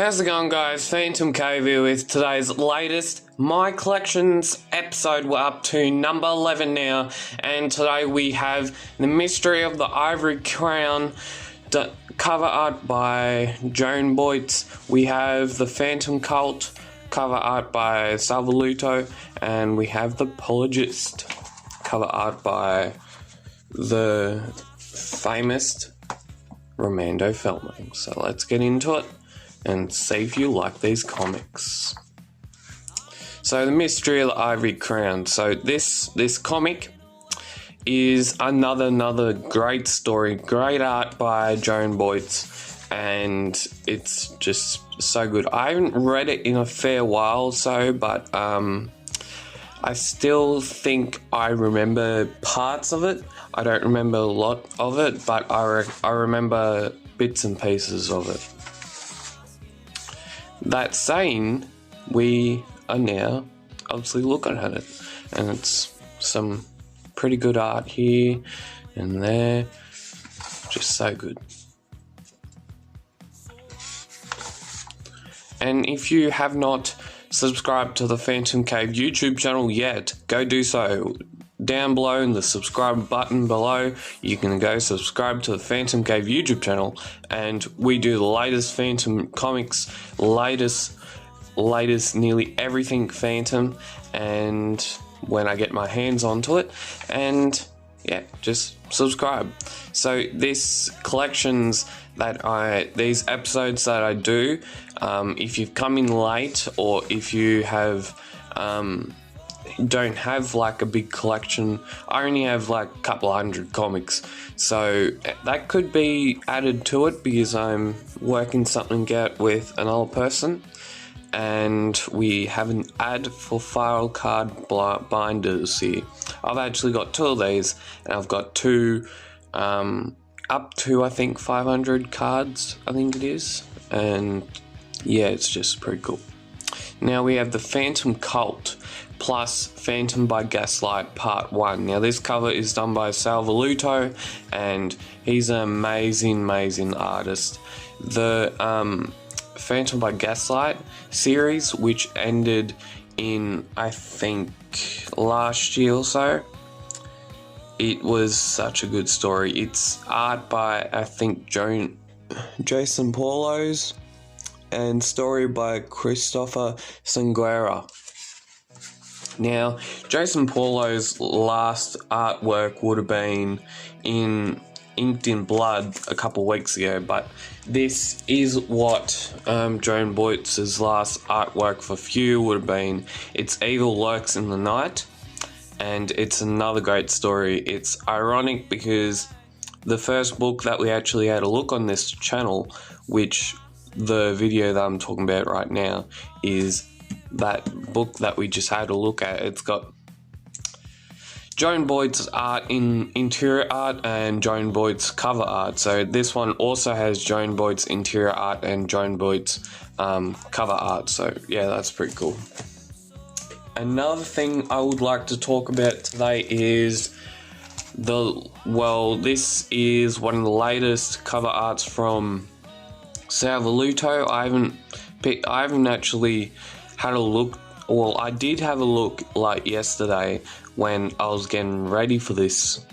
How's it going, guys? PhantomCave here with today's latest My Collections episode. We're up to number 11 now, and today we have The Mystery of the Ivory Crown, cover art by Joan Boyce. We have The Phantom Cult, cover art by Salvaluto, and we have The Apologist, cover art by the famous Romando Feldman. So let's get into it and see if you like these comics. So The Mystery of the Ivory Crown. So this comic is another great story, great art by Joan Boyce, and it's just so good. I haven't read it in a fair while or so, but I still think I remember parts of it. I don't remember a lot of it, but I remember bits and pieces of it. That saying, we are now obviously looking at it, and it's some pretty good art here and there, just so good. And if you have not subscribed to the PhantomCave YouTube channel yet, go do so. Down below in the subscribe button below, you can go subscribe to the PhantomCave YouTube channel, and we do the latest Phantom comics, latest nearly everything Phantom, and when I get my hands onto it, and yeah, just subscribe. So these episodes that I do, if you've come in late, or if you have don't have like a big collection, I only have like a couple hundred comics, so that could be added to it because I'm working something out with another person, and we have an ad for file card binders here. I've actually got two of these, and I've got two up to I think 500 cards, I think it is, and yeah, it's just pretty cool. Now we have the Phantom Cult plus Phantom by Gaslight Part 1. Now this cover is done by Salvaluto, and he's an amazing artist. The Phantom by Gaslight series, which ended in I think last year or so, it was such a good story. It's art by I think Jason Paulos, and story by Christopher Sanguera. Now, Jason Paulo's last artwork would have been Inked in Blood a couple weeks ago, but this is what Joan Boyce's last artwork for Few would have been. It's Evil Lurks in the Night, and it's another great story. It's ironic because the first book that we actually had a look on this channel, which the video that I'm talking about right now, is that book that we just had a look at. It's got Joan Boyce's art in interior art and Joan Boyce's cover art. So this one also has Joan Boyce's interior art and Joan Boyce's cover art. So yeah, that's pretty cool. Another thing I would like to talk about today is this is one of the latest cover arts from Salvaluto. I haven't actually had a look. Well, I did have a look like yesterday when I was getting ready for this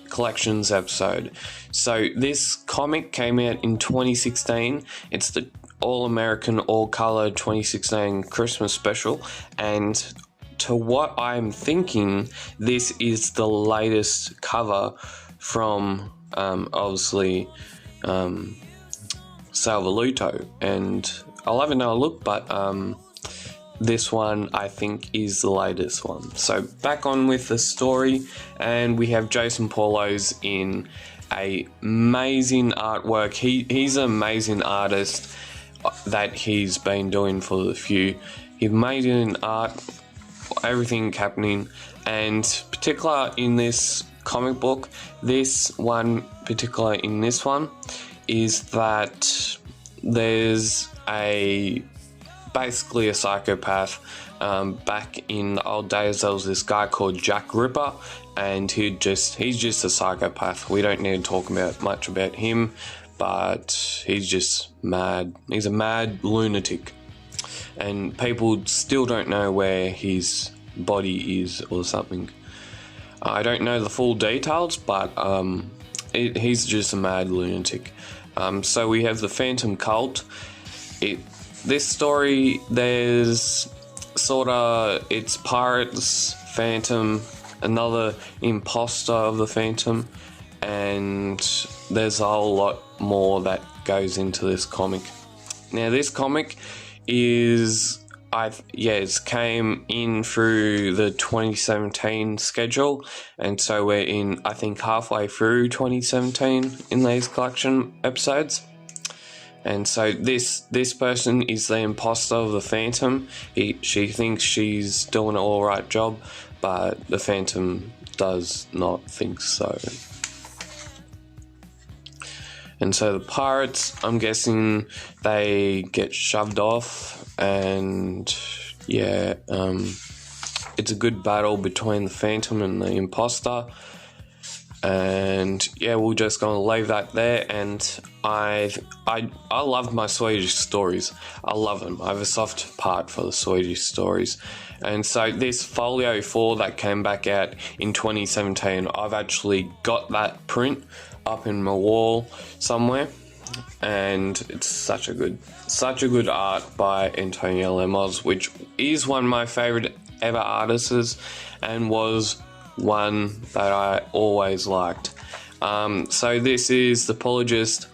collections episode. So this comic came out in 2016. It's the All-American All-Color 2016 Christmas special, and to what I'm thinking, this is the latest cover from obviously Salvaluto, and I'll have another look, but this one I think is the latest one. So back on with the story, and we have Jason Paulos in amazing artwork. He's an amazing artist that he's been doing for the Few. He's made it in art, everything happening, and particular in this comic book, this one particular in this one is that there's basically a psychopath. Back in the old days, there was this guy called Jack Ripper, and he's just a psychopath. We don't need to talk much about him, but he's just mad. He's a mad lunatic, and people still don't know where his body is or something. I don't know the full details, but he's just a mad lunatic. So we have the Phantom Cult. This story, there's it's pirates, Phantom, another imposter of the Phantom, and there's a whole lot more that goes into this comic. Now, this comic it came in through the 2017 schedule, and so we're in, I think, halfway through 2017 in these collection episodes. And so this person is the imposter of the Phantom. She thinks she's doing an alright job, but the Phantom does not think so. And so the pirates, I'm guessing, they get shoved off, and it's a good battle between the Phantom and the imposter. And we're just going to leave that there. And I love my Swedish stories. I love them. I have a soft part for the Swedish stories. And so this Folio 4 that came back out in 2017, I've actually got that print up in my wall somewhere, and it's such a good art by Antonio Lemos, which is one of my favorite ever artists and was one that I always liked. So this is The Apologist.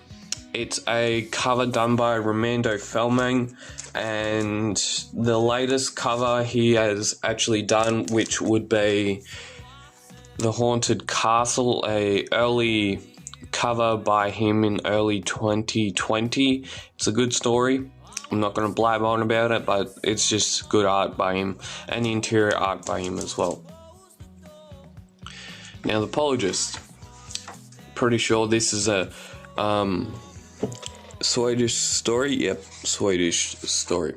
It's a cover done by Romando Felming, and the latest cover he has actually done, which would be The Haunted Castle, a early cover by him in early 2020. It's a good story. I'm not going to blab on about it, but it's just good art by him, and interior art by him as well. Now, The Apologist. Pretty sure this is a Swedish story. Yep, Swedish story.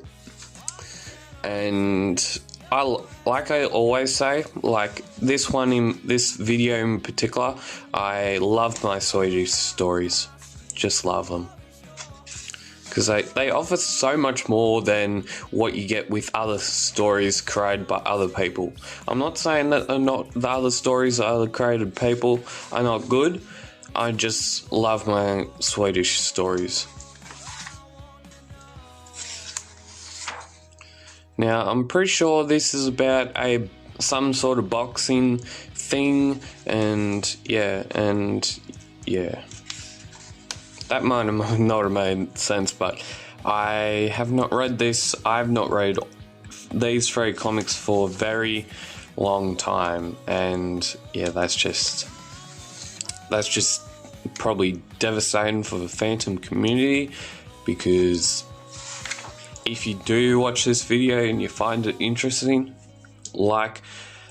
And I always say, like this one in this video in particular, I love my Swedish stories. Just love them. Because they offer so much more than what you get with other stories created by other people. I'm not saying that the other stories that other created people are not good. I just love my Swedish stories. Now, I'm pretty sure this is about some sort of boxing thing, and that might not have made sense, but I have not read this. I've not read these three comics for a very long time, and that's just probably devastating for the Phantom community, because if you do watch this video and you find it interesting, put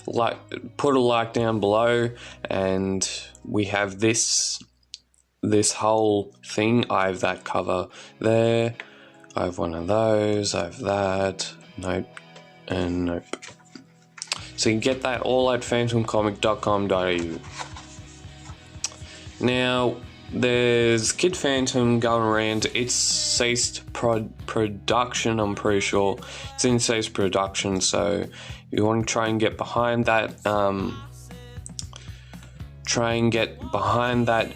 a like down below. And we have this whole thing. I have that cover there, I have one of those, I have that, nope, and nope. So you can get that all at phantomcomic.com.au. Now, there's Kid Phantom going around. It's ceased production, I'm pretty sure. It's in ceased production, so you want to try and get behind that.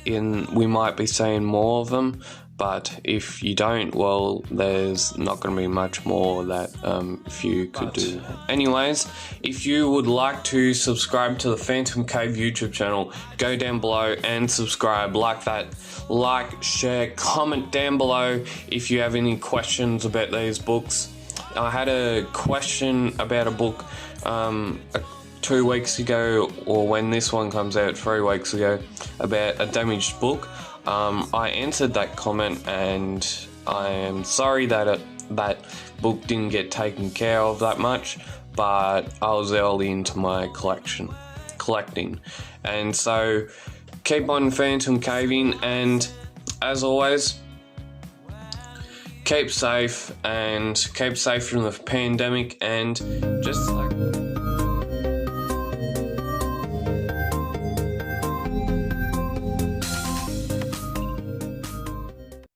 We might be seeing more of them. But if you don't, well, there's not going to be much more that you could do. Anyways, if you would like to subscribe to the PhantomCave YouTube channel, go down below and subscribe. Like, share, comment down below if you have any questions about these books. I had a question about a book 2 weeks ago, or when this one comes out 3 weeks ago, about a damaged book. I answered that comment, and I am sorry that that book didn't get taken care of that much, but I was early into my collecting. And so keep on phantom caving, and as always, keep safe from the pandemic, and just